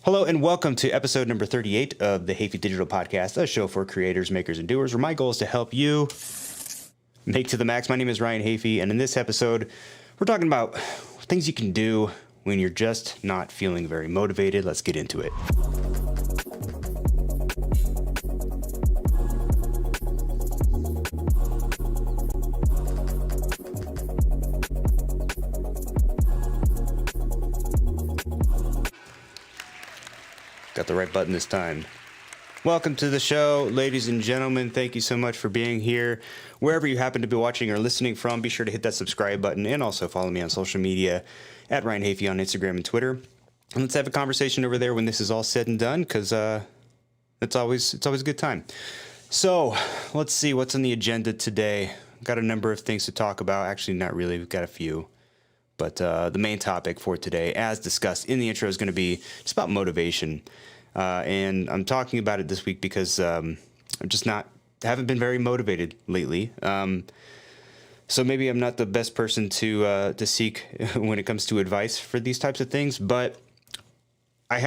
Hello and welcome to episode number 38 of the Hafey Digital Podcast, a show for creators, makers, and doers, where my goal is to help you make to the max. My name is Ryan Hafey, and in this episode, we're talking about things you can do when you're just not feeling very motivated. Let's get into it. Got the right button this time. Welcome to the show, ladies and gentlemen. Thank you so much for being here. Wherever you happen to be watching or listening from, be sure to hit that subscribe button and also follow me on social media at Ryan Hafey on Instagram and Twitter. And let's have a conversation over there when this is all said and done, because it's always a good time. So let's see what's on the agenda today. Got a number of things to talk about. Actually, not really. We've got a few. But the main topic for today, as discussed in the intro, is going to be just about motivation. And I'm talking about it this week because I'm just haven't been very motivated lately. So maybe I'm not the best person to seek when it comes to advice for these types of things. But I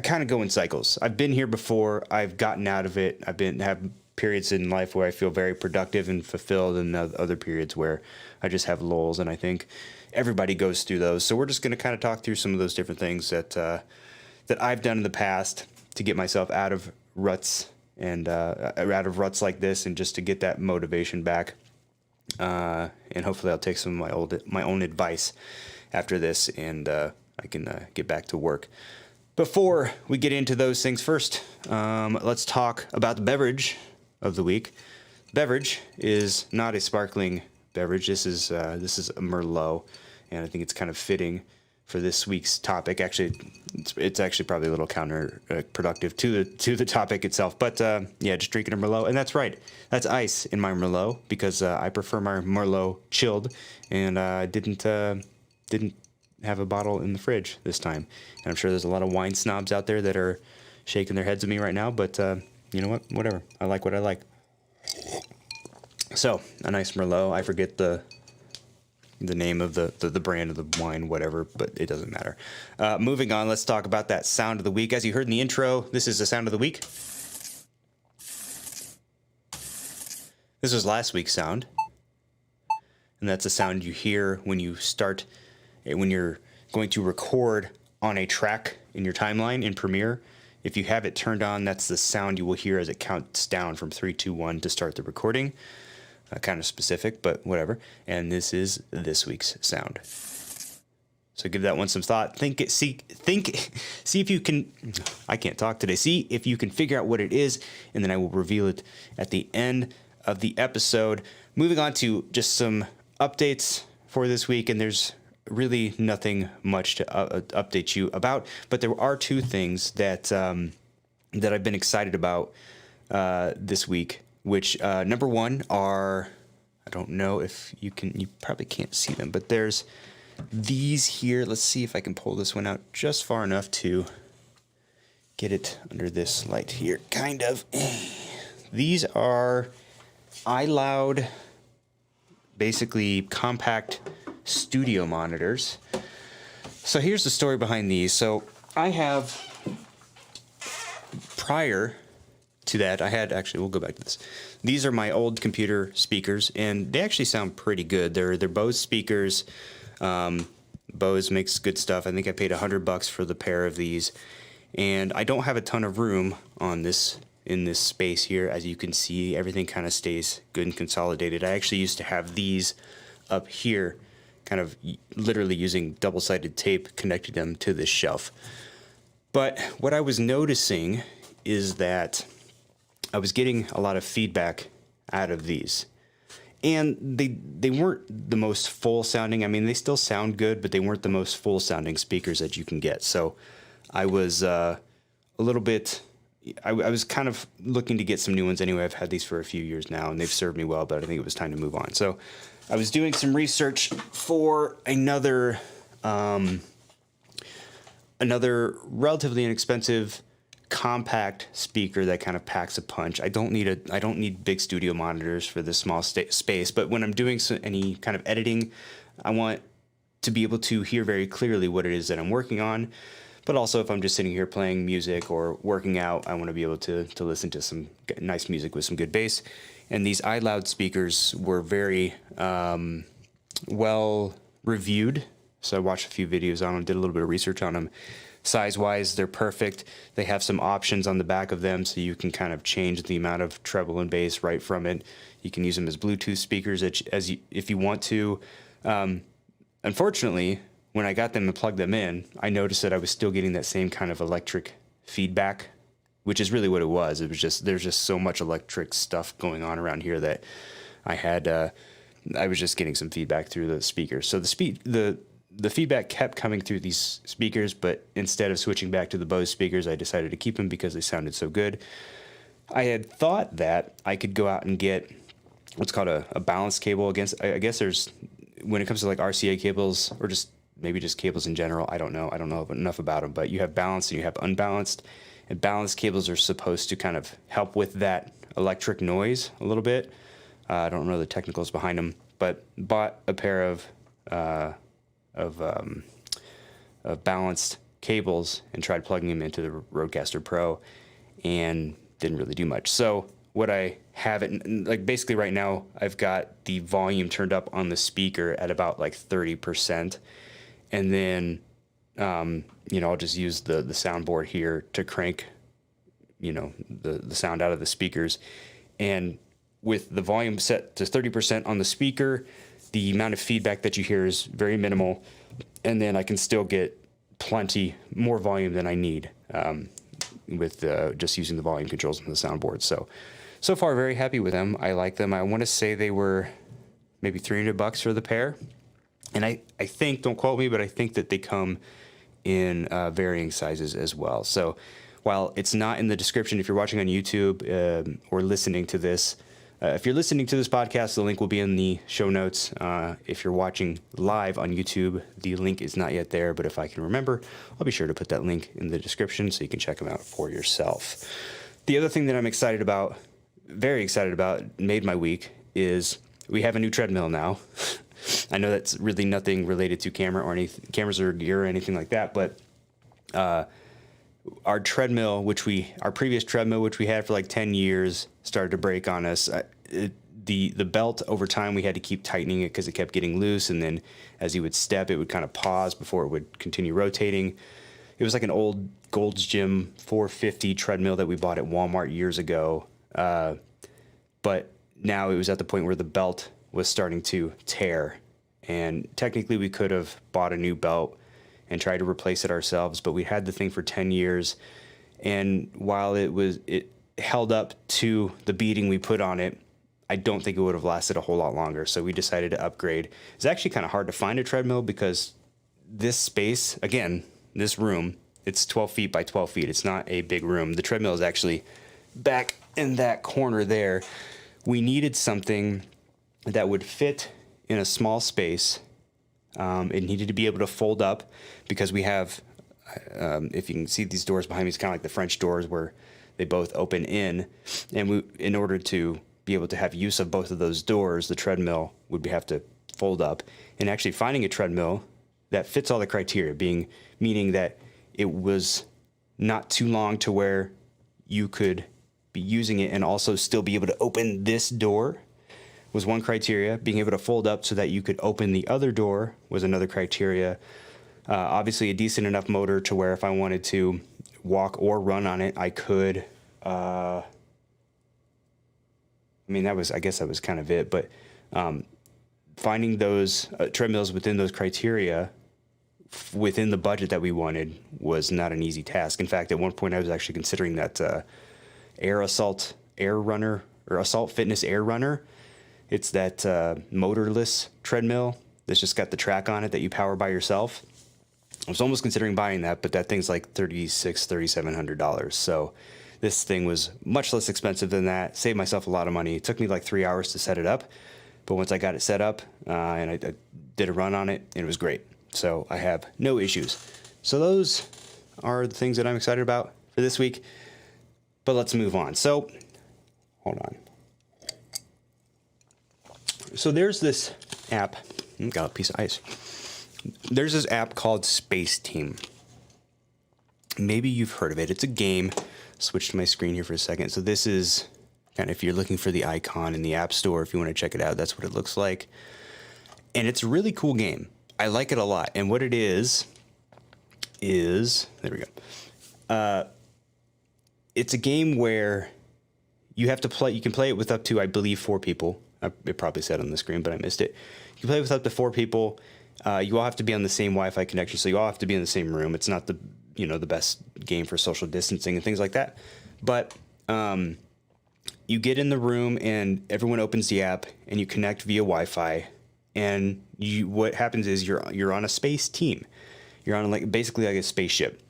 kind of go in cycles. I've been here before. I've gotten out of it. Have periods in life where I feel very productive and fulfilled, and other periods where I just have lulls, and I think everybody goes through those. So we're just going to kind of talk through some of those different things that I've done in the past to get myself out of ruts and out of ruts like this, and just to get that motivation back. And hopefully I'll take some of my own advice after this, and I can get back to work. Before we get into those things, first, let's talk about the beverage of the week. Beverage is not a sparkling beverage. This is a Merlot, and I think it's kind of fitting for this week's topic. Actually, it's actually probably a little counterproductive to the topic itself. But just drinking a Merlot, and that's right. That's ice in my Merlot, because I prefer my Merlot chilled, and I didn't have a bottle in the fridge this time. And I'm sure there's a lot of wine snobs out there that are shaking their heads at me right now, but you know what? Whatever. I like what I like. So, a nice Merlot. I forget the name of the brand of the wine, whatever, but it doesn't matter. Moving on, let's talk about that sound of the week. As you heard in the intro, this is the sound of the week. This was last week's sound. And that's a sound you hear when you're going to record on a track in your timeline in Premiere. If you have it turned on, that's the sound you will hear as it counts down from 3, 2, 1 to start the recording. Kind of specific, but whatever. And this is this week's sound. So give that one some thought. See if you can. I can't talk today. See if you can figure out what it is, and then I will reveal it at the end of the episode. Moving on to just some updates for this week, and there's really nothing much to update you about, but there are two things that I've been excited about this week, which number one are, I don't know if you probably can't see them, but there's these here. Let's see if I can pull this one out just far enough to get it under this light here, kind of. These are iLoud, basically compact studio monitors. So here's the story behind these. So I have, prior to that, we'll go back to this. These are my old computer speakers, and they actually sound pretty good. They're Bose speakers. Bose makes good stuff. I think I paid $100 for the pair of these, and I don't have a ton of room in this space here. As you can see, everything kind of stays good and consolidated. I actually used to have these up here, kind of literally using double-sided tape, connecting them to this shelf. But what I was noticing is that I was getting a lot of feedback out of these. And they weren't the most full sounding. I mean, they still sound good, but they weren't the most full sounding speakers that you can get. So I was a little bit, I was kind of looking to get some new ones anyway. I've had these for a few years now, and they've served me well, but I think it was time to move on. So I was doing some research for another relatively inexpensive compact speaker that kind of packs a punch. I don't need big studio monitors for this small space, but when I'm doing any kind of editing, I want to be able to hear very clearly what it is that I'm working on. But also if I'm just sitting here playing music or working out, I want to be able to listen to some nice music with some good bass. And these iLoud speakers were very well reviewed. So I watched a few videos on them, did a little bit of research on them. Size-wise, they're perfect. They have some options on the back of them, so you can kind of change the amount of treble and bass right from it. You can use them as Bluetooth speakers if you want to. Unfortunately, when I got them and plugged them in, I noticed that I was still getting that same kind of electric feedback, which is really what it was. It was just there's just so much electric stuff going on around here that I was just getting some feedback through the speakers. So the feedback kept coming through these speakers, but instead of switching back to the Bose speakers, I decided to keep them because they sounded so good. I had thought that I could go out and get what's called a balance cable against, I guess there's, when it comes to like RCA cables or just maybe just cables in general, I don't know enough about them, but you have balanced and you have unbalanced, and balanced cables are supposed to kind of help with that electric noise a little bit. I don't know the technicals behind them, but bought a pair of balanced cables and tried plugging them into the Rodecaster Pro and didn't really do much. So what I have like basically right now, I've got the volume turned up on the speaker at about like 30%. And then, I'll just use the soundboard here to crank, the sound out of the speakers. And with the volume set to 30% on the speaker, the amount of feedback that you hear is very minimal. And then I can still get plenty more volume than I need with just using the volume controls on the soundboard. So far, very happy with them. I like them. I want to say they were maybe $300 for the pair. And I think, don't quote me, but I think that they come in varying sizes as well. So while it's not in the description, if you're watching on YouTube or listening to this, if you're listening to this podcast, the link will be in the show notes. If you're watching live on YouTube, the link is not yet there, but if I can remember, I'll be sure to put that link in the description so you can check them out for yourself. The other thing that I'm excited about, very excited about, made my week, is we have a new treadmill now. I know that's really nothing related to cameras or gear or anything like that, but our treadmill, our previous treadmill, which we had for like 10 years, started to break on us. The belt over time, we had to keep tightening it because it kept getting loose, and then as you would step, it would kind of pause before it would continue rotating. It was like an old Gold's Gym 450 treadmill that we bought at Walmart years ago, but now it was at the point where the belt was starting to tear, and technically we could have bought a new belt and tried to replace it ourselves, but we had the thing for 10 years, and while it held up to the beating we put on it, I don't think it would have lasted a whole lot longer, so we decided to upgrade. It's actually kind of hard to find a treadmill because this space, again, this room, it's 12 feet by 12 feet. It's not a big room. The treadmill is actually back in that corner there. We needed something that would fit in a small space. It needed to be able to fold up because we have, if you can see these doors behind me, it's kind of like the French doors where they both open in. And in order to be able to have use of both of those doors, the treadmill would have to fold up. And actually finding a treadmill that fits all the criteria, meaning that it was not too long to where you could be using it and also still be able to open this door was one criteria. Being able to fold up so that you could open the other door was another criteria. Obviously a decent enough motor to where if I wanted to walk or run on it, I could. I guess that was kind of it, but finding those treadmills within those criteria within the budget that we wanted was not an easy task. In fact, at one point I was actually considering that Assault Fitness Air Runner. It's that motorless treadmill that's just got the track on it that you power by yourself. I was almost considering buying that, but that thing's like $3,700. So this thing was much less expensive than that. Saved myself a lot of money. It took me like 3 hours to set it up, but once I got it set up and I did a run on it, and it was great. So I have no issues. So those are the things that I'm excited about for this week. But let's move on. So hold on. So there's this app. Got a piece of ice. There's this app called Space Team. maybe you've heard of it. It's a game. Switch to my screen here for a second. So this is kind of, if you're looking for the icon in the App Store, if you want to check it out, that's what it looks like. And it's a really cool game. I like it a lot. And what it is, there we go. It's a game where you have to play, you can play it with up to, I believe, 4 people. It probably said on the screen, but I missed it. You can play with up to 4 people. You all have to be on the same Wi-Fi connection, so you all have to be in the same room. It's not the best game for social distancing and things like that. But you get in the room and everyone opens the app and you connect via Wi-Fi. And what happens is you're on a space team. You're on basically like a spaceship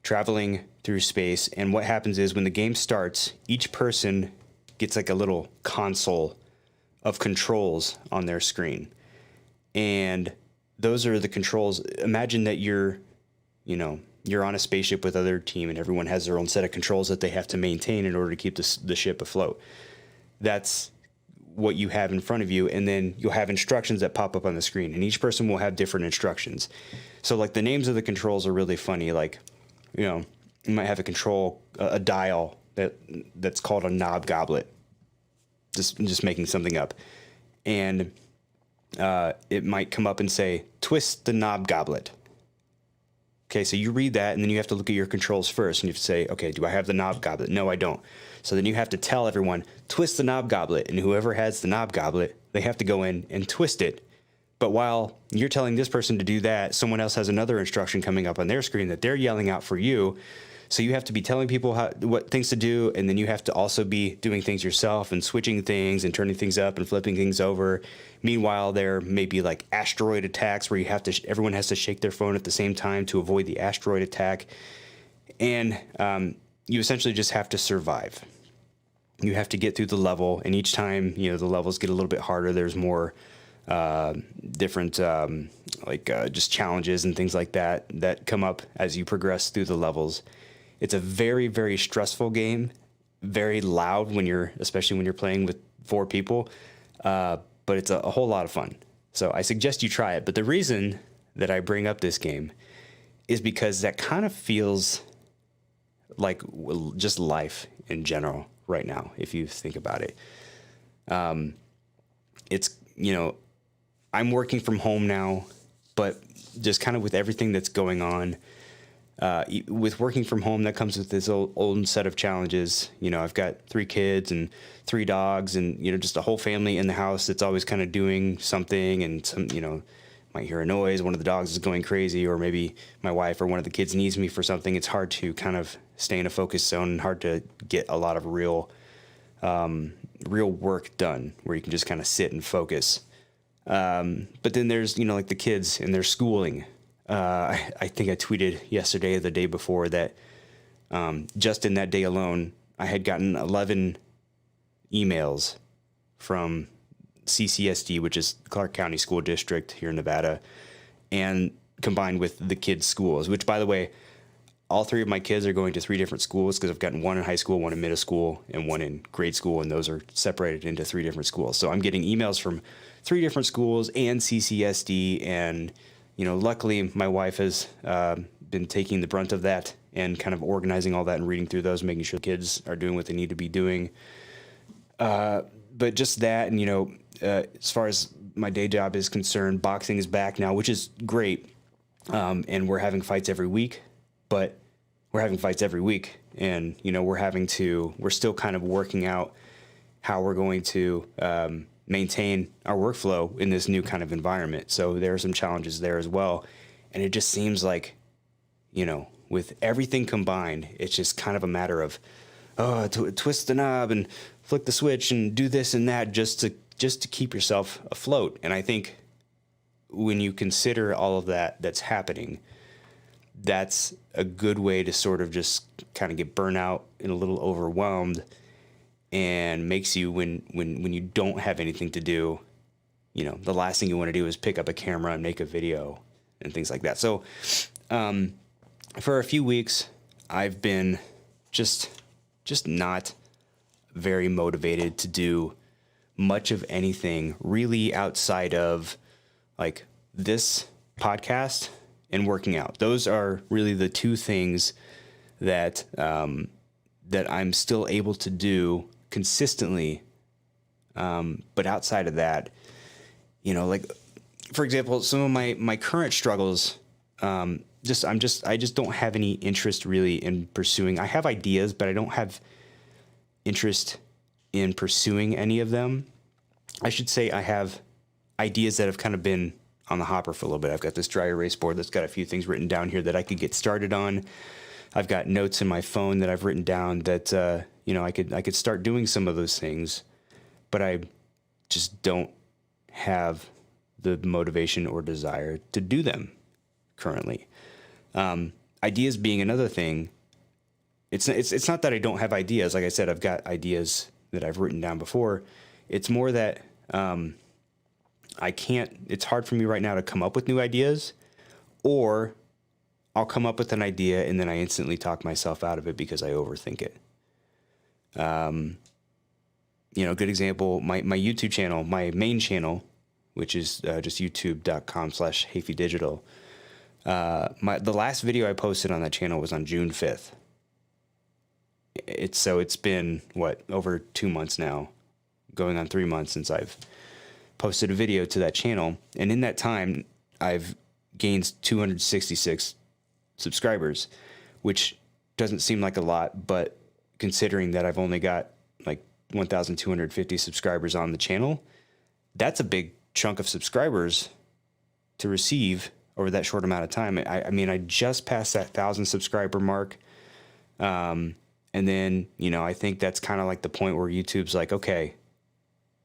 traveling through space. And what happens is when the game starts, each person gets like a little console of controls on their screen. And those are the controls. Imagine that you're on a spaceship with other team and everyone has their own set of controls that they have to maintain in order to keep the ship afloat. That's what you have in front of you. And then you'll have instructions that pop up on the screen, and each person will have different instructions. So like the names of the controls are really funny. Like, you might have a dial that's called a knob goblet. Just making something up. And it might come up and say, twist the knob goblet. Okay, so you read that, and then you have to look at your controls first, and you have to say, okay, do I have the knob goblet? No, I don't. So then you have to tell everyone, twist the knob goblet, and whoever has the knob goblet, they have to go in and twist it. But while you're telling this person to do that, someone else has another instruction coming up on their screen that they're yelling out for you. So you have to be telling people what things to do, and then you have to also be doing things yourself and switching things and turning things up and flipping things over. Meanwhile, there may be like asteroid attacks where everyone has to shake their phone at the same time to avoid the asteroid attack. And you essentially just have to survive. You have to get through the level, and each time, the levels get a little bit harder. There's more different just challenges and things like that come up as you progress through the levels. It's a very, very stressful game, very loud especially when you're playing with 4 people, but it's a whole lot of fun. So I suggest you try it. But the reason that I bring up this game is because that kind of feels like just life in general right now, if you think about it. It's, I'm working from home now, but just kind of with everything that's going on, with working from home, that comes with this old set of challenges. I've got 3 kids and 3 dogs and, just a whole family in the house that's always kind of doing something, and some, might hear a noise. One of the dogs is going crazy, or maybe my wife or one of the kids needs me for something. It's hard to kind of stay in a focus zone and hard to get a lot of real work done where you can just kind of sit and focus. But then there's, like the kids and their schooling. I think I tweeted yesterday or the day before that just in that day alone, I had gotten 11 emails from CCSD, which is Clark County School District here in Nevada, and combined with the kids' schools, which, by the way, all 3 of my kids are going to 3 different schools, because I've gotten one in high school, one in middle school, and one in grade school, and those are separated into 3 different schools. So I'm getting emails from 3 different schools and CCSD, and luckily my wife has been taking the brunt of that and kind of organizing all that and reading through those, making sure the kids are doing what they need to be doing. But just that, and as far as my day job is concerned, boxing is back now, which is great. And we're having fights every week, and we're still kind of working out how we're going to maintain our workflow in this new kind of environment. So there are some challenges there as well. And it just seems like, with everything combined, it's just kind of a matter of, twist the knob and flick the switch and do this and that just to keep yourself afloat. And I think when you consider all of that's happening, that's a good way to sort of just kind of get burnt out and a little overwhelmed, and makes you, when you don't have anything to do, the last thing you want to do is pick up a camera and make a video and things like that. So for a few weeks, I've been just not very motivated to do much of anything really outside of like this podcast and working out. Those are really the 2 things that that I'm still able to do consistently. But outside of that, like, for example, some of my current struggles, I just don't have any interest really in pursuing. I have ideas, but I don't have interest in pursuing any of them. I should say I have ideas that have kind of been on the hopper for a little bit. I've got this dry erase board that's got a few things written down here that I could get started on. I've got notes in my phone that I've written down that, I could start doing some of those things, but I just don't have the motivation or desire to do them currently. Ideas being another thing. It's not that I don't have ideas. Like I said, I've got ideas that I've written down before. It's more that it's hard for me right now to come up with new ideas, or I'll come up with an idea and then I instantly talk myself out of it because I overthink it. Good example, my YouTube channel, my main channel, which is just youtube.com/Hafey Digital. The last video I posted on that channel was on June 5th. It's been over 2 months now, going on 3 months since I've posted a video to that channel. And in that time, I've gained 266 subscribers, which doesn't seem like a lot, but considering that I've only got like 1,250 subscribers on the channel, that's a big chunk of subscribers to receive over that short amount of time. I just passed that 1,000 subscriber mark. And then, I think that's kind of like the point where YouTube's like, okay,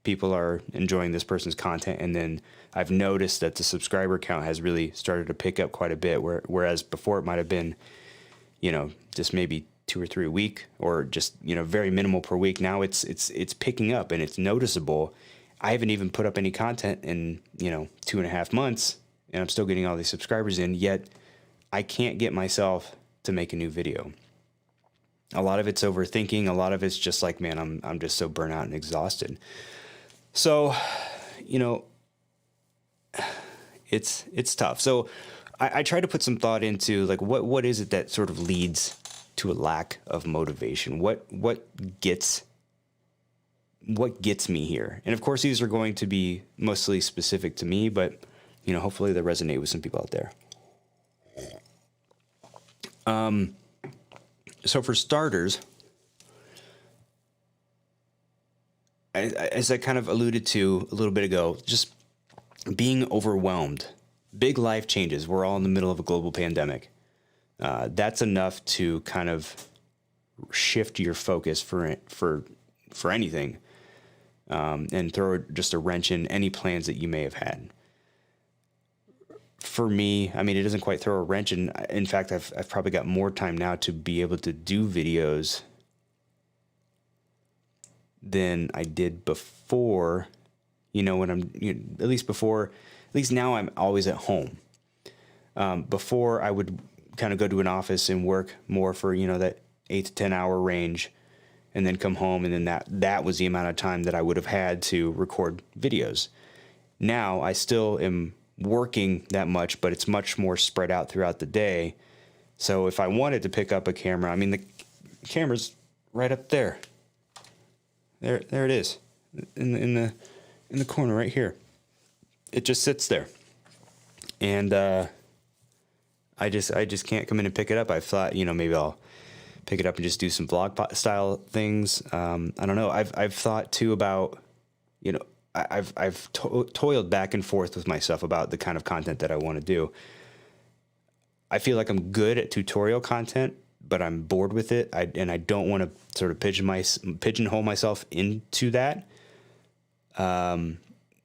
people are enjoying this person's content. And then I've noticed that the subscriber count has really started to pick up quite a bit, whereas before it might have been, just maybe 2 or 3 a week, or just, very minimal per week. Now it's picking up and it's noticeable. I haven't even put up any content in, 2.5 months, and I'm still getting all these subscribers in, yet I can't get myself to make a new video. A lot of it's overthinking. A lot of it's just like, man, I'm just so burnt out and exhausted. So, it's tough. So I try to put some thought into like, what is it that sort of leads to a lack of motivation? What gets me here? And of course, these are going to be mostly specific to me, but hopefully they resonate with some people out there. So for starters, as I kind of alluded to a little bit ago, just being overwhelmed. Big life changes. We're all in the middle of a global pandemic. That's enough to kind of shift your focus for anything, and throw just a wrench in any plans that you may have had. For me, it doesn't quite throw a wrench in. In fact, I've probably got more time now to be able to do videos than I did before. When I'm at least now I'm always at home. Before I would kind of go to an office and work more for that 8 to 10 hour range, and then come home, and then that was the amount of time that I would have had to record videos. Now I still am working that much, but it's much more spread out throughout the day. So if I wanted to pick up a camera, the camera's right up there. There it is, in the corner right here. It just sits there, and I just can't come in and pick it up. I thought maybe I'll pick it up and just do some vlog style things. I don't know. I've thought too about I've toiled back and forth with myself about the kind of content that I want to do. I feel like I'm good at tutorial content, but I'm bored with it. I don't want to sort of pigeonhole myself into that.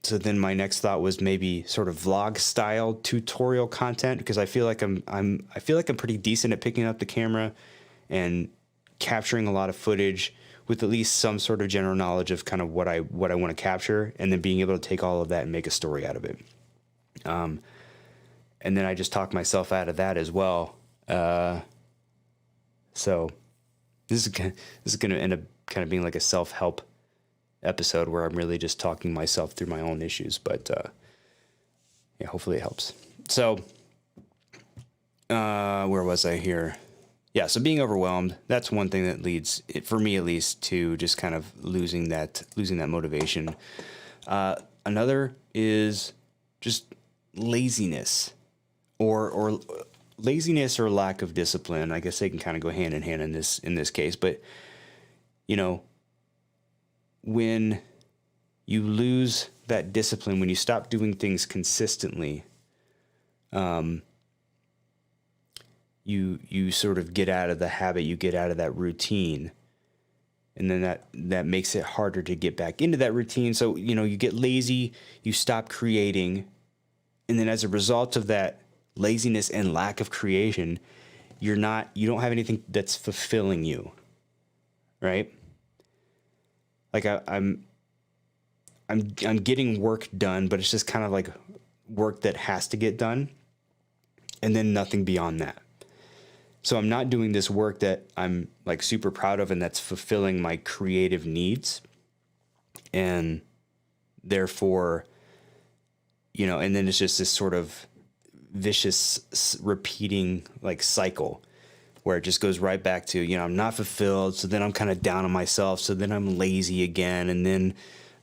So then my next thought was maybe sort of vlog style tutorial content, because I feel like I'm pretty decent at picking up the camera and capturing a lot of footage with at least some sort of general knowledge of kind of what I want to capture, and then being able to take all of that and make a story out of it. And then I just talk myself out of that as well. So this is going to end up kind of being like a self-help episode where I'm really just talking myself through my own issues, but hopefully it helps. So where was I here? yeah, so being overwhelmed, that's one thing that leads, for me at least, to just kind of losing that motivation. Another is just laziness or laziness or lack of discipline. I guess they can kind of go hand in hand in this case, but when you lose that discipline, when you stop doing things consistently, you sort of get out of the habit, you get out of that routine, and then that makes it harder to get back into that routine. So, you get lazy, you stop creating, and then as a result of that laziness and lack of creation, you don't have anything that's fulfilling you, right? Like I'm getting work done, but it's just kind of like work that has to get done, and then nothing beyond that. So I'm not doing this work that I'm like super proud of and that's fulfilling my creative needs. And therefore, and then it's just this sort of vicious repeating like cycle where it just goes right back to, I'm not fulfilled. So then I'm kind of down on myself. So then I'm lazy again. And then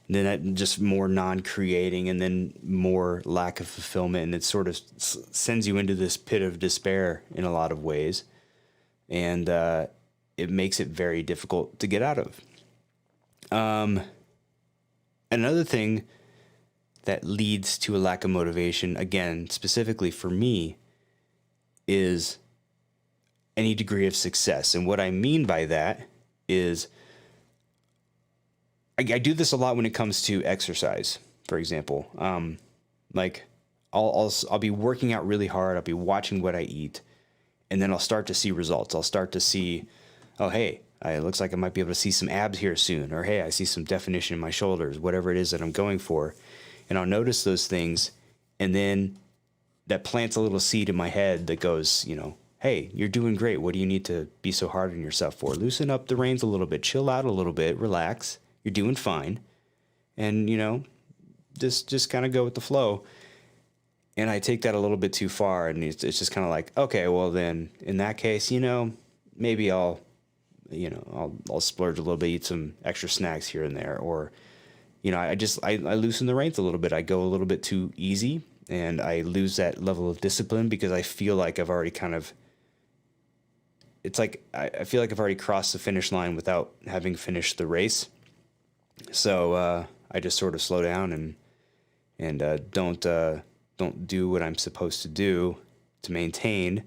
that just more non-creating and then more lack of fulfillment. And it sort of sends you into this pit of despair in a lot of ways. And it makes it very difficult to get out of. Another thing that leads to a lack of motivation, again, specifically for me, is any degree of success. And what I mean by that is I do this a lot when it comes to exercise, for example. Like I'll be working out really hard. I'll be watching what I eat, and then I'll start to see results. I'll start to see, oh, hey, it looks like I might be able to see some abs here soon. Or, hey, I see some definition in my shoulders, whatever it is that I'm going for. And I'll notice those things. And then that plants a little seed in my head that goes, hey, you're doing great. What do you need to be so hard on yourself for? Loosen up the reins a little bit, chill out a little bit, relax. You're doing fine. And, just kind of go with the flow. And I take that a little bit too far, and it's just kind of like, okay, well then, in that case, maybe I'll splurge a little bit, eat some extra snacks here and there, or, I loosen the reins a little bit. I go a little bit too easy, and I lose that level of discipline because I feel like I've already I feel like I've already crossed the finish line without having finished the race. So I just sort of slow down and don't do what I'm supposed to do to maintain.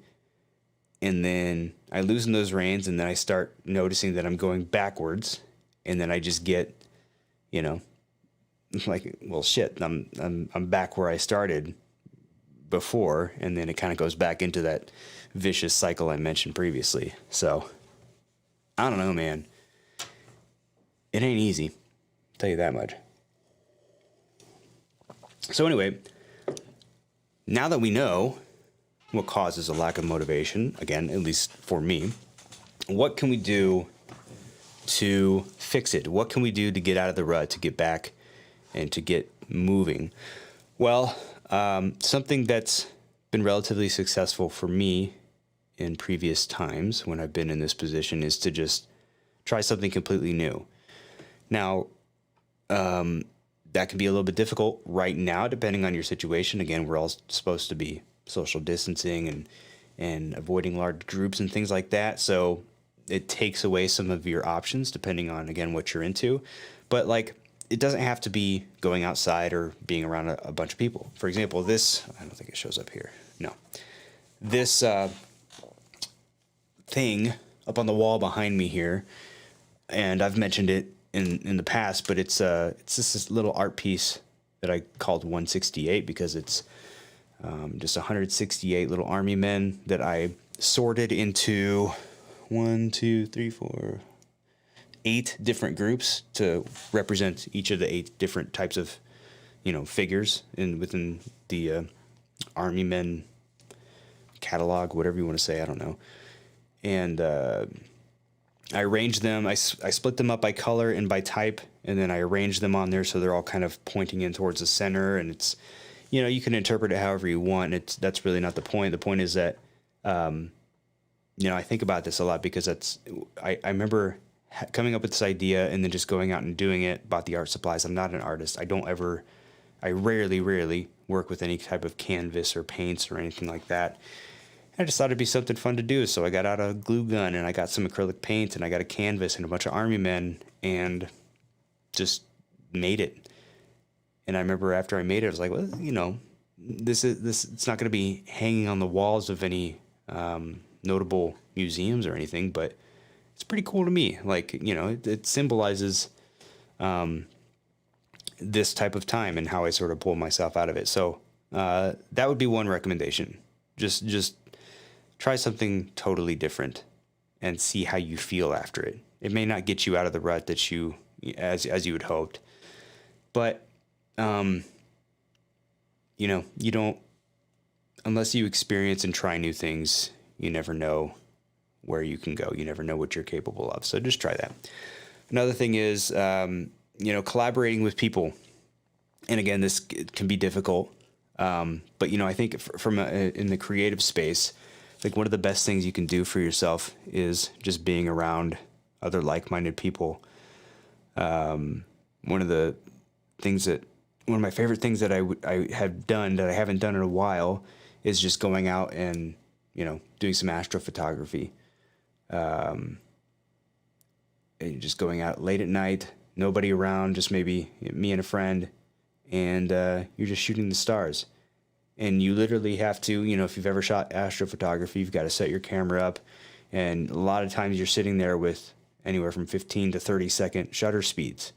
And then I loosen those reins, and then I start noticing that I'm going backwards, and then I just get, like, well, shit, I'm back where I started before, and then it kind of goes back into that vicious cycle I mentioned previously. So I don't know, man. It ain't easy, I'll tell you that much. So anyway, now that we know what causes a lack of motivation, again, at least for me, what can we do to fix it? What can we do to get out of the rut, to get back and to get moving? Well, something that's been relatively successful for me in previous times when I've been in this position is to just try something completely new. Now, that can be a little bit difficult right now, depending on your situation. Again, we're all supposed to be social distancing and avoiding large groups and things like that. So it takes away some of your options, depending on, again, what you're into. But like, it doesn't have to be going outside or being around a bunch of people. For example, I don't think it shows up here. No. This thing up on the wall behind me here, and I've mentioned it in the past, but it's just this little art piece that I called 168 because it's just 168 little army men that I sorted into 8 different groups to represent each of the 8 different types of, figures within the army men catalog, whatever you want to say, I don't know. And I arranged them. I split them up by color and by type, and then I arranged them on there so they're all kind of pointing in towards the center. And it's, you can interpret it however you want. That's really not the point. The point is that I think about this a lot because I remember coming up with this idea and then just going out and doing it, bought the art supplies. I'm not an artist. I rarely work with any type of canvas or paints or anything like that. I just thought it'd be something fun to do. So I got out a glue gun and I got some acrylic paint and I got a canvas and a bunch of army men and just made it. And I remember after I made it, I was like, well, this it's not going to be hanging on the walls of any notable museums or anything, but it's pretty cool to me. Like, it symbolizes this type of time and how I sort of pull myself out of it. So that would be one recommendation. Just try something totally different and see how you feel after it. It may not get you out of the rut that you as you had hoped, but you don't, unless you experience and try new things, you never know where you can go. You never know what you're capable of. So just try that. Another thing is, collaborating with people. And again, this can be difficult. But I think in the creative space, like one of the best things you can do for yourself is just being around other like-minded people. One of my favorite things that I have done that I haven't done in a while is just going out and, doing some astrophotography. And just going out late at night, nobody around, just maybe me and a friend, and you're just shooting the stars. And you literally have to, if you've ever shot astrophotography, you've got to set your camera up. And a lot of times you're sitting there with anywhere from 15 to 30 second shutter speeds.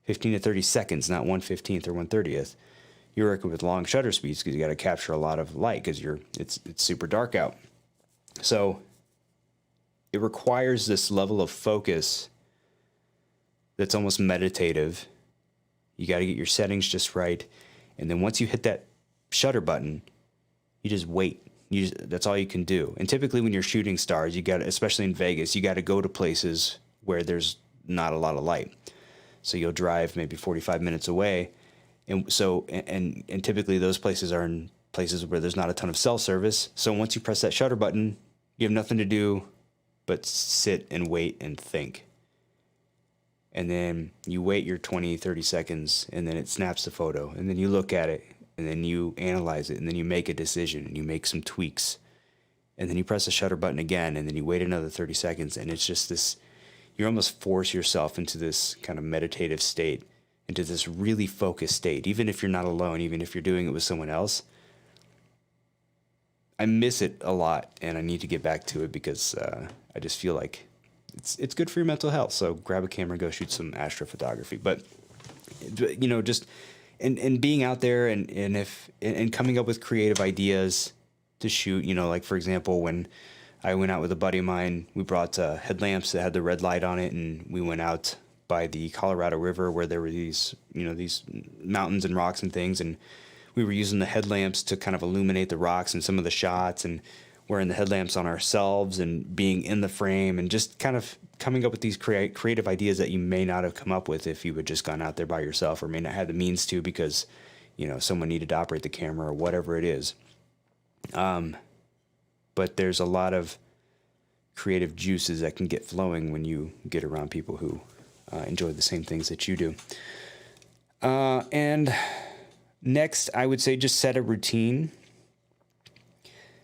15 to 30 seconds, not 1/15th or 1/30th. You're working with long shutter speeds because you got to capture a lot of light because it's super dark out. So it requires this level of focus that's almost meditative. You got to get your settings just right. And then once you hit that shutter button, you just wait. That's all you can do. And typically when you're shooting stars, especially in Vegas, you got to go to places where there's not a lot of light. So you'll drive maybe 45 minutes away. And so, and typically those places are in places where there's not a ton of cell service. So once you press that shutter button, you have nothing to do but sit and wait and think. And then you wait your 20, 30 seconds, and then it snaps the photo. And then you look at it, and then you analyze it, and then you make a decision, and you make some tweaks. And then you press the shutter button again, and then you wait another 30 seconds, and it's just this, you almost force yourself into this kind of meditative state, into this really focused state, even if you're not alone, even if you're doing it with someone else. I miss it a lot, and I need to get back to it because I just feel like it's good for your mental health. So grab a camera and go shoot some astrophotography. But just and being out there and coming up with creative ideas to shoot. Like for example, when I went out with a buddy of mine, we brought headlamps that had the red light on it, and we went out by the Colorado River where there were these mountains and rocks and things, and we were using the headlamps to kind of illuminate the rocks and some of the shots, and wearing the headlamps on ourselves and being in the frame and just kind of coming up with these creative ideas that you may not have come up with if you had just gone out there by yourself, or may not have the means to because, someone needed to operate the camera or whatever it is. But there's a lot of creative juices that can get flowing when you get around people who enjoy the same things that you do. And next, I would say just set a routine.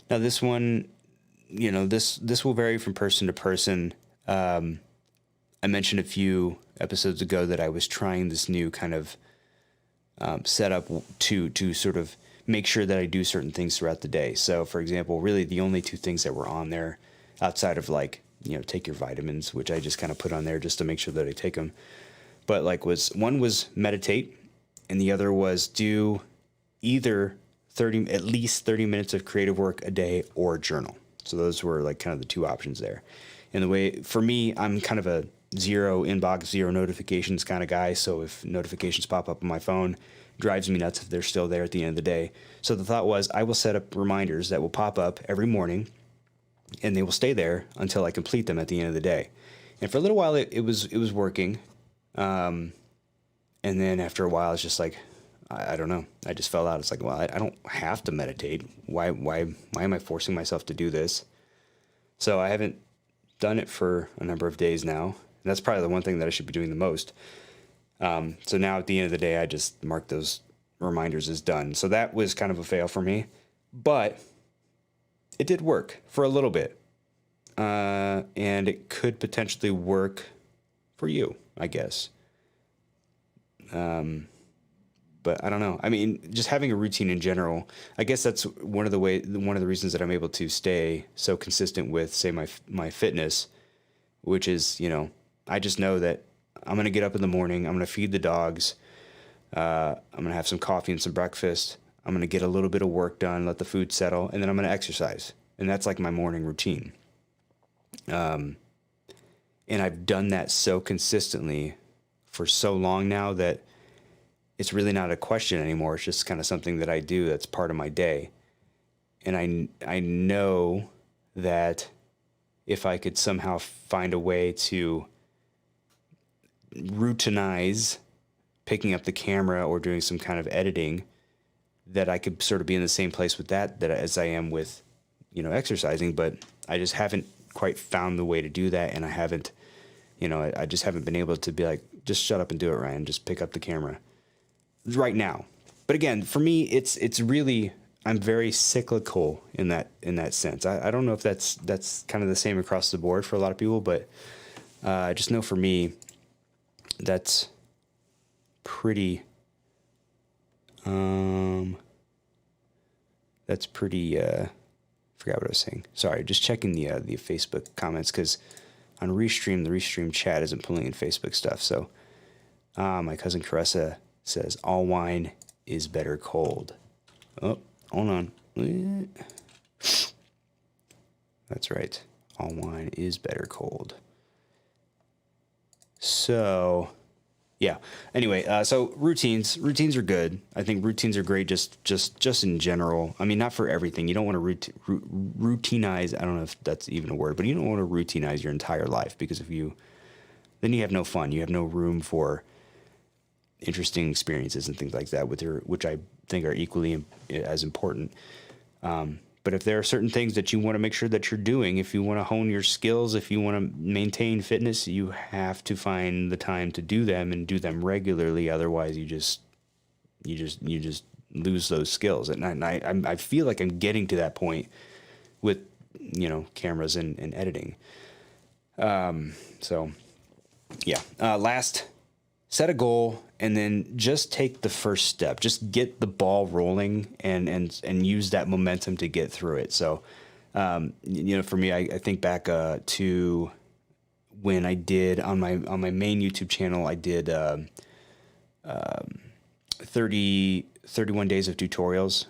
Now, this one, this will vary from person to person. I mentioned a few episodes ago that I was trying this new kind of setup to sort of make sure that I do certain things throughout the day. So, for example, really the only two things that were on there outside of take your vitamins, which I just kind of put on there just to make sure that I take them. But one was meditate, and the other was do either at least 30 minutes of creative work a day or journal. So those were kind of the two options there. And the way, for me, I'm kind of a zero inbox, zero notifications kind of guy. So if notifications pop up on my phone, it drives me nuts if they're still there at the end of the day. So the thought was I will set up reminders that will pop up every morning, and they will stay there until I complete them at the end of the day. And for a little while, it was working. And then after a while, it's just I don't know. I just fell out. It's I don't have to meditate. Why am I forcing myself to do this? So I haven't done it for a number of days now. And that's probably the one thing that I should be doing the most. So now at the end of the day, I just mark those reminders as done. So that was kind of a fail for me, but it did work for a little bit. And it could potentially work for you, I guess. But I don't know. I mean, just having a routine in general, I guess that's one of the reasons that I'm able to stay so consistent with, say, my fitness, which is, I just know that I'm going to get up in the morning. I'm going to feed the dogs. I'm going to have some coffee and some breakfast. I'm going to get a little bit of work done, let the food settle, and then I'm going to exercise. And that's like my morning routine. And I've done that so consistently for so long now that it's really not a question anymore. It's just kind of something that I do that's part of my day. And I know that if I could somehow find a way to routinize picking up the camera or doing some kind of editing, that I could sort of be in the same place with that as I am with, exercising, but I just haven't quite found the way to do that. And I haven't, I just haven't been able to be like, just shut up and do it, Ryan. Just pick up the camera right now. But again, for me, it's really, I'm very cyclical in that sense. I don't know if that's kind of the same across the board for a lot of people, but I just know for me, that's pretty, forgot what I was saying. Sorry, just checking the Facebook comments, because on Restream, the Restream chat isn't pulling in Facebook stuff. So my cousin Caressa says, all wine is better cold. Oh, hold on. That's right. All wine is better cold. So, yeah. Anyway, so routines are good. I think routines are great just in general. I mean, not for everything. You don't want to routinize. I don't know if that's even a word, but you don't want to routinize your entire life, because then you have no fun. You have no room for interesting experiences and things like that which I think are equally as important. But if there are certain things that you want to make sure that you're doing, if you want to hone your skills, if you want to maintain fitness, you have to find the time to do them and do them regularly. Otherwise, you just lose those skills. And I feel like I'm getting to that point with, cameras and editing. So yeah. Last, set a goal and then just take the first step. Just get the ball rolling and use that momentum to get through it. So, for me, I think back to when I did on my main YouTube channel, I did 31 days of tutorials,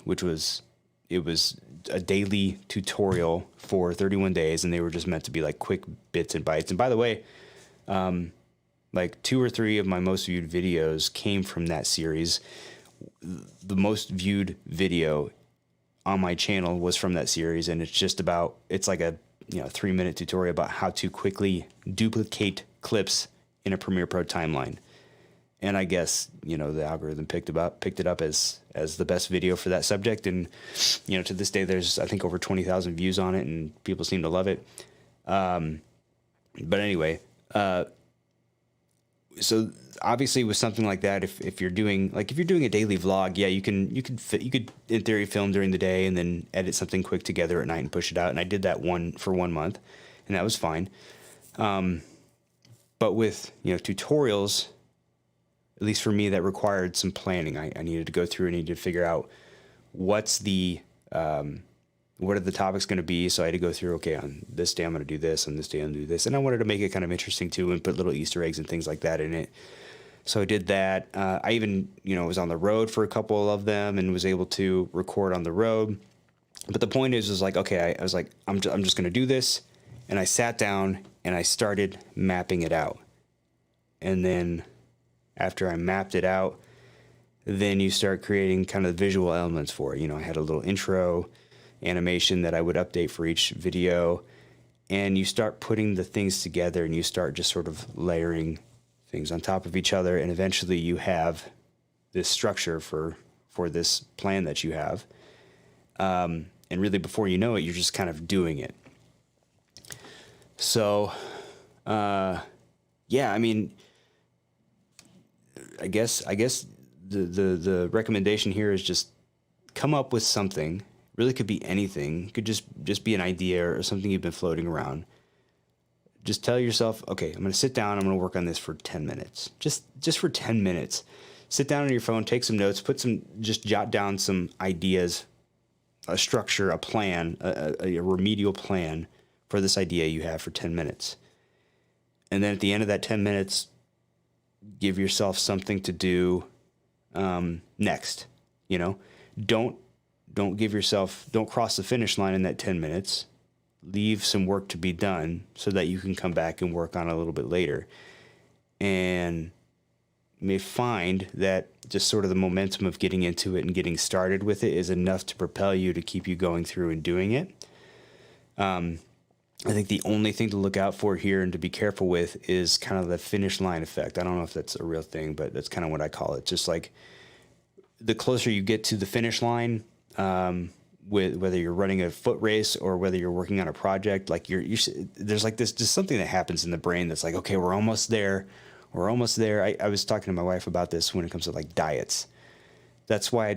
it was a daily tutorial for 31 days, and they were just meant to be like quick bits and bytes. And by the way, like 2 or 3 of my most viewed videos came from that series. The most viewed video on my channel was from that series, and it's like a 3-minute tutorial about how to quickly duplicate clips in a Premiere Pro timeline. And I guess the algorithm picked it up as the best video for that subject, and to this day there's I think over 20,000 views on it, and people seem to love it. But anyway. So obviously with something like that, if you're doing a daily vlog, yeah, you could in theory film during the day and then edit something quick together at night and push it out. And I did that for 1 month, and that was fine. But with tutorials, at least for me, that required some planning. I needed to go through and needed to figure out what are the topics going to be. So I had to go through, okay, on this day I'm going to do this, on this day I'm going to do this. And I wanted to make it kind of interesting too, and put little Easter eggs and things like that in it. So I did that. I even, was on the road for a couple of them and was able to record on the road. But the point is like, okay, I was like, I'm just going to do this. And I sat down and I started mapping it out. And then after I mapped it out, then you start creating kind of visual elements for it. I had a little intro animation that I would update for each video, and you start putting the things together, and you start just sort of layering things on top of each other, and eventually you have this structure for this plan that you have. And really, before you know it, you're just kind of doing it. So, yeah, I mean, I guess the recommendation here is just come up with something. Really could be anything. It could just be an idea or something you've been floating around. Just tell yourself, okay, I'm going to sit down. I'm going to work on this for 10 minutes. Just for 10 minutes. Sit down on your phone, take some notes, just jot down some ideas, a structure, a plan, a remedial plan for this idea you have for 10 minutes. And then at the end of that 10 minutes, give yourself something to do next. Don't cross the finish line in that 10 minutes. Leave some work to be done so that you can come back and work on it a little bit later. And you may find that just sort of the momentum of getting into it and getting started with it is enough to propel you to keep you going through and doing it. I think the only thing to look out for here and to be careful with is kind of the finish line effect. I don't know if that's a real thing, but that's kind of what I call it. Just like the closer you get to the finish line, with whether you're running a foot race or whether you're working on a project, like there's like this, just something that happens in the brain that's like, okay, we're almost there. I was talking to my wife about this when it comes to like diets. That's why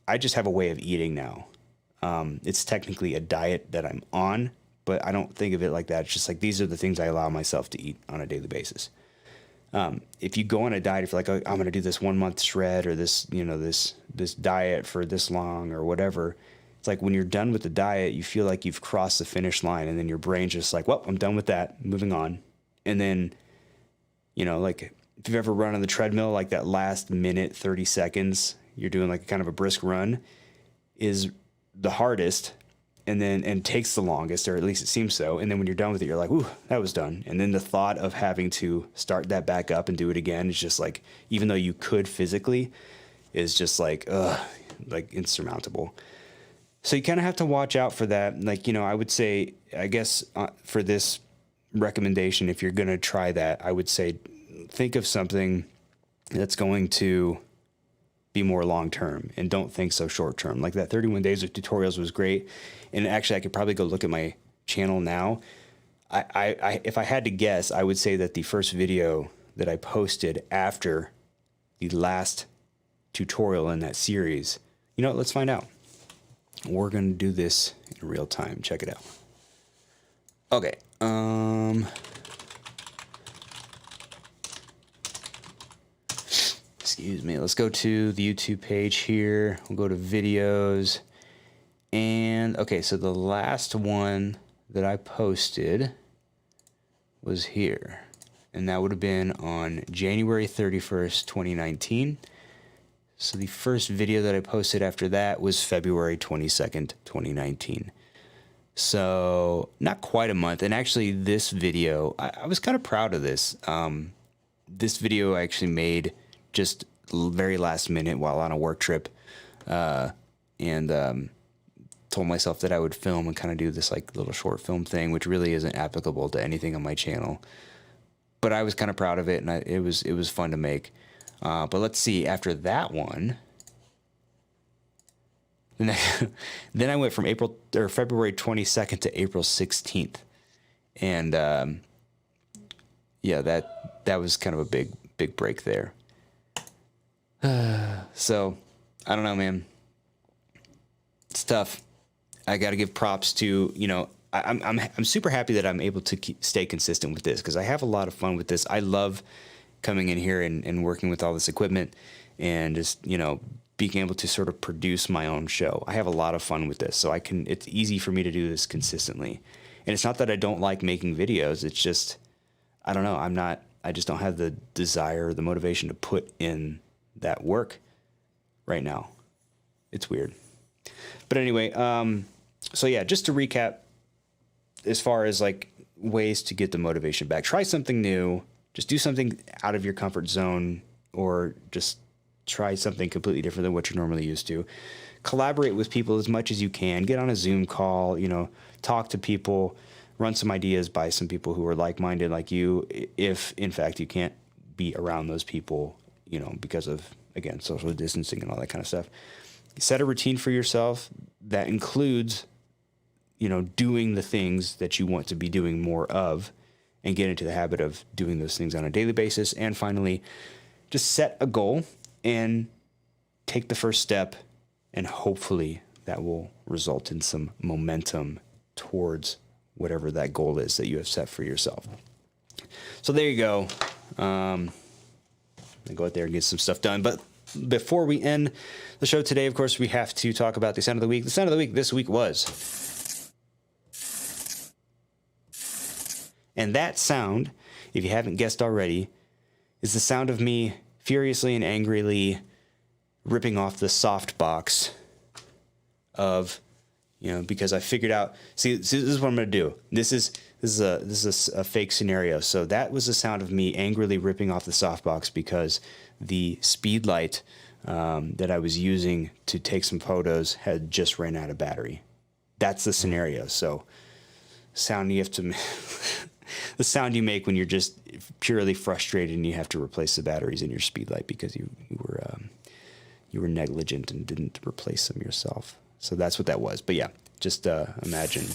I just have a way of eating now. It's technically a diet that I'm on, but I don't think of it like that. It's just like, these are the things I allow myself to eat on a daily basis. If you go on a diet, if you're like, oh, I'm going to do this 1 month shred or this diet for this long or whatever, it's like when you're done with the diet, you feel like you've crossed the finish line, and then your brain's just like, well, I'm done with that, moving on. And then, like if you've ever run on the treadmill, like that last minute, 30 seconds, you're doing like kind of a brisk run is the hardest and takes the longest, or at least it seems so. And then when you're done with it, you're like, ooh, that was done. And then the thought of having to start that back up and do it again is just like, even though you could physically, is just like insurmountable. So you kind of have to watch out for that. Like, I would say, I guess for this recommendation, if you're going to try that, I would say, think of something that's going to be more long-term and don't think so short-term. Like that 31 days of tutorials was great. And actually I could probably go look at my channel now. I if I had to guess, I would say that the first video that I posted after the last tutorial in that series, let's find out. We're going to do this in real time. Check it out. Okay. Excuse me. Let's go to the YouTube page here. We'll go to videos. And okay, so the last one that I posted was here. And that would have been on January 31st, 2019. So the first video that I posted after that was February 22nd, 2019. So not quite a month. And actually this video, I was kind of proud of this. This video I actually made just very last minute while on a work trip. And told myself that I would film and kind of do this like little short film thing, which really isn't applicable to anything on my channel. But I was kind of proud of it, and it was fun to make. But let's see, after that one, then I went from February 22nd to April 16th. And yeah, that was kind of a big break there. So I don't know, man. It's tough. I got to give props to, I'm super happy that I'm able to stay consistent with this, because I have a lot of fun with this. I love coming in here and working with all this equipment and just, being able to sort of produce my own show. I have a lot of fun with this, so it's easy for me to do this consistently. And it's not that I don't like making videos. It's just, I don't know. I just don't have the desire or the motivation to put in that work right now. It's weird. But anyway, so yeah, just to recap, as far as like ways to get the motivation back, try something new, just do something out of your comfort zone, or just try something completely different than what you're normally used to. Collaborate with people as much as you can. Get on a Zoom call, talk to people, run some ideas by some people who are like-minded like you, if in fact you can't be around those people, because of, again, social distancing and all that kind of stuff. Set a routine for yourself that includes doing the things that you want to be doing more of and get into the habit of doing those things on a daily basis. And finally, just set a goal and take the first step, and hopefully that will result in some momentum towards whatever that goal is that you have set for yourself. So there you go. Go out there and get some stuff done. But before we end the show today, of course, we have to talk about the sound of the week. The sound of the week this week was... And that sound, if you haven't guessed already, is the sound of me furiously and angrily ripping off the softbox of, because I figured out, see, this is what I'm going to do. This is a fake scenario. So that was the sound of me angrily ripping off the softbox because the speed light that I was using to take some photos had just ran out of battery. That's the scenario. So sound you have to... the sound you make when you're just purely frustrated and you have to replace the batteries in your speed light because you were negligent and didn't replace them yourself. So that's what that was. But yeah, just imagine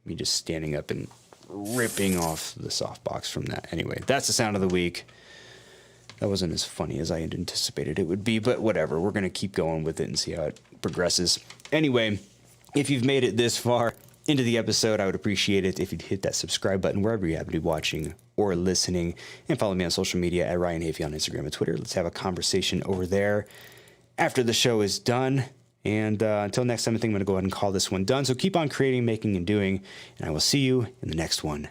me just standing up and ripping off the softbox from that. Anyway, that's the sound of the week. That wasn't as funny as I had anticipated it would be, but whatever. We're going to keep going with it and see how it progresses. Anyway, if you've made it this far into the episode, I would appreciate it if you'd hit that subscribe button wherever you happen to be watching or listening, and follow me on social media at Ryan Hafey on Instagram and Twitter. Let's have a conversation over there after the show is done. And until next time, I think I'm going to go ahead and call this one done. So keep on creating, making, and doing, and I will see you in the next one.